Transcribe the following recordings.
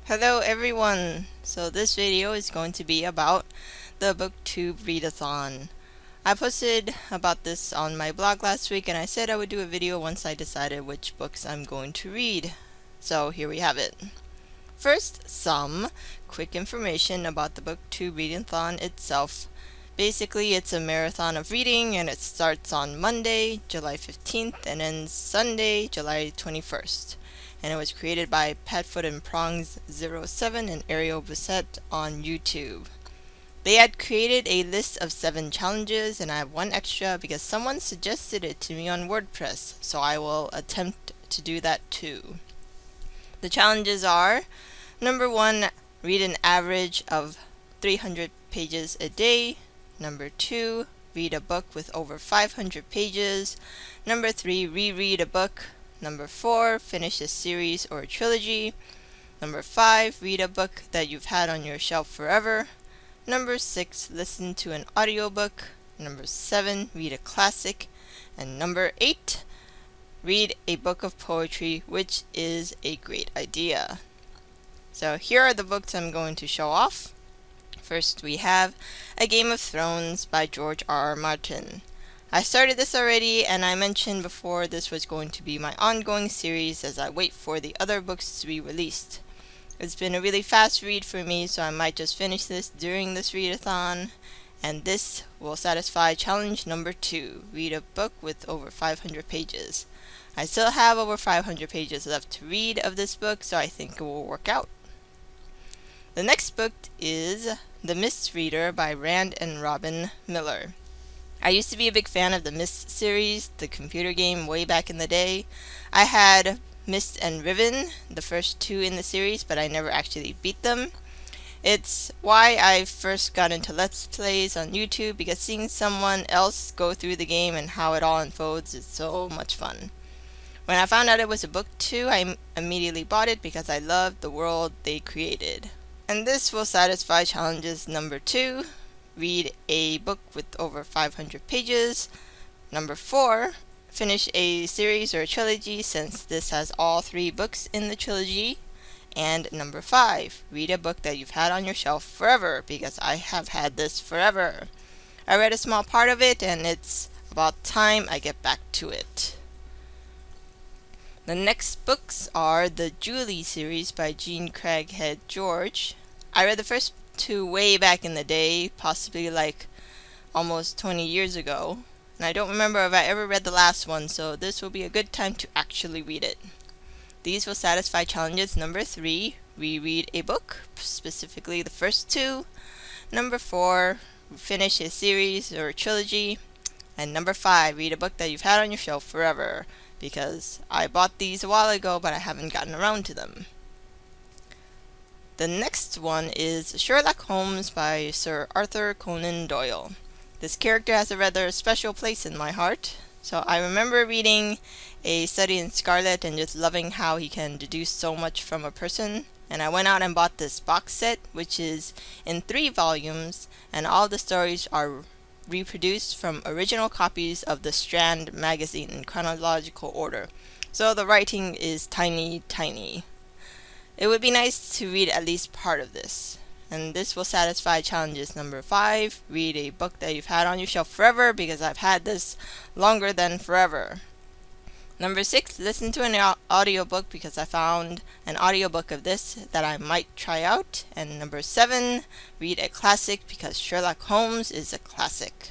Hello everyone! So this video is going to be about the BookTube Read-a-thon. I posted about this on my blog last week and I said I would do a video once I decided which books I'm going to read. So here we have it. First, some quick information about the BookTube Read-a-thon itself. Basically, it's a marathon of reading and it starts on Monday, July 15th and ends Sunday, July 21st. And it was created by Patfoot and Prongs 07 and Ariel Bissett on YouTube. They had created a list of 7 challenges, and I have one extra because someone suggested it to me on WordPress, so I will attempt to do that too. The challenges are: number 1, read an average of 300 pages a day. Number 2, read a book with over 500 pages. Number 3, reread a book. Number 4, finish a series or a trilogy. Number 5, read a book that you've had on your shelf forever. Number 6, listen to an audiobook. Number 7, read a classic. And number 8, read a book of poetry, which is a great idea. So here are the books I'm going to show off. First we have A Game of Thrones by George R.R. Martin. I started this already, and I mentioned before this was going to be my ongoing series as I wait for the other books to be released. It's been a really fast read for me, so I might just finish this during this readathon, and this will satisfy challenge number 2, read a book with over 500 pages. I still have over 500 pages left to read of this book, so I think it will work out. The next book is The Mist Reader by Rand and Robin Miller. I used to be a big fan of the Myst series, the computer game way back in the day. I had Myst and Riven, the first 2 in the series, but I never actually beat them. It's why I first got into Let's Plays on YouTube, because seeing someone else go through the game and how it all unfolds is so much fun. When I found out it was a book too, I immediately bought it because I loved the world they created. And this will satisfy challenges number 2. Read a book with over 500 pages. Number 4, finish a series or a trilogy, since this has all 3 books in the trilogy. And number 5, read a book that you've had on your shelf forever, because I have had this forever. I read a small part of it, and it's about time I get back to it. The next books are the Julie series by Jean Craighead George. I read the first 2 way back in the day, possibly like almost 20 years ago, and I don't remember if I ever read the last one, so this will be a good time to actually read it. These will satisfy challenges number 3, reread a book, specifically the first 2. Number 4, finish a series or a trilogy. And number 5, read a book that you've had on your shelf forever, because I bought these a while ago but I haven't gotten around to them. The next one is Sherlock Holmes by Sir Arthur Conan Doyle. This character has a rather special place in my heart. So I remember reading A Study in Scarlet and just loving how he can deduce so much from a person. And I went out and bought this box set, which is in 3 volumes, and all the stories are reproduced from original copies of the Strand magazine in chronological order. So the writing is tiny, tiny. It would be nice to read at least part of this. And this will satisfy challenges number 5, read a book that you've had on your shelf forever, because I've had this longer than forever. Number 6, listen to an audiobook, because I found an audiobook of this that I might try out. And number 7, read a classic, because Sherlock Holmes is a classic.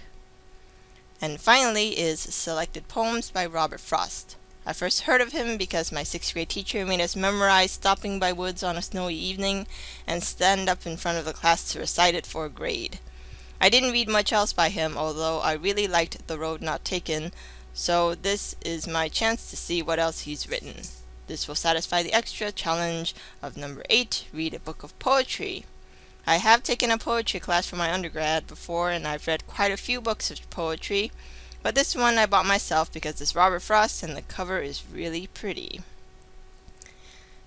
And finally is Selected Poems by Robert Frost. I first heard of him because my 6th grade teacher made us memorize Stopping by Woods on a Snowy Evening and stand up in front of the class to recite it for a grade. I didn't read much else by him, although I really liked The Road Not Taken, so this is my chance to see what else he's written. This will satisfy the extra challenge of number 8, read a book of poetry. I have taken a poetry class for my undergrad before, and I've read quite a few books of poetry. But this one I bought myself because it's Robert Frost and the cover is really pretty.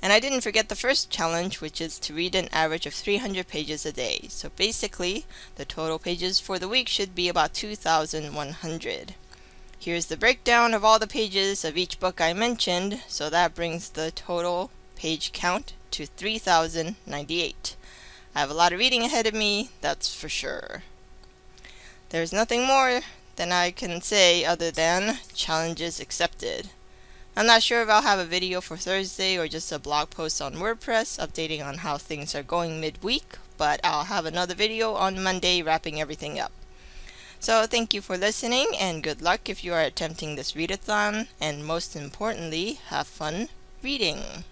And I didn't forget the first challenge, which is to read an average of 300 pages a day. So basically, the total pages for the week should be about 2,100. Here's the breakdown of all the pages of each book I mentioned, so that brings the total page count to 3,098. I have a lot of reading ahead of me, that's for sure. There's nothing more than I can say other than challenges accepted. I'm not sure if I'll have a video for Thursday or just a blog post on WordPress updating on how things are going midweek, but I'll have another video on Monday wrapping everything up. So thank you for listening, and good luck if you are attempting this readathon, and most importantly, have fun reading.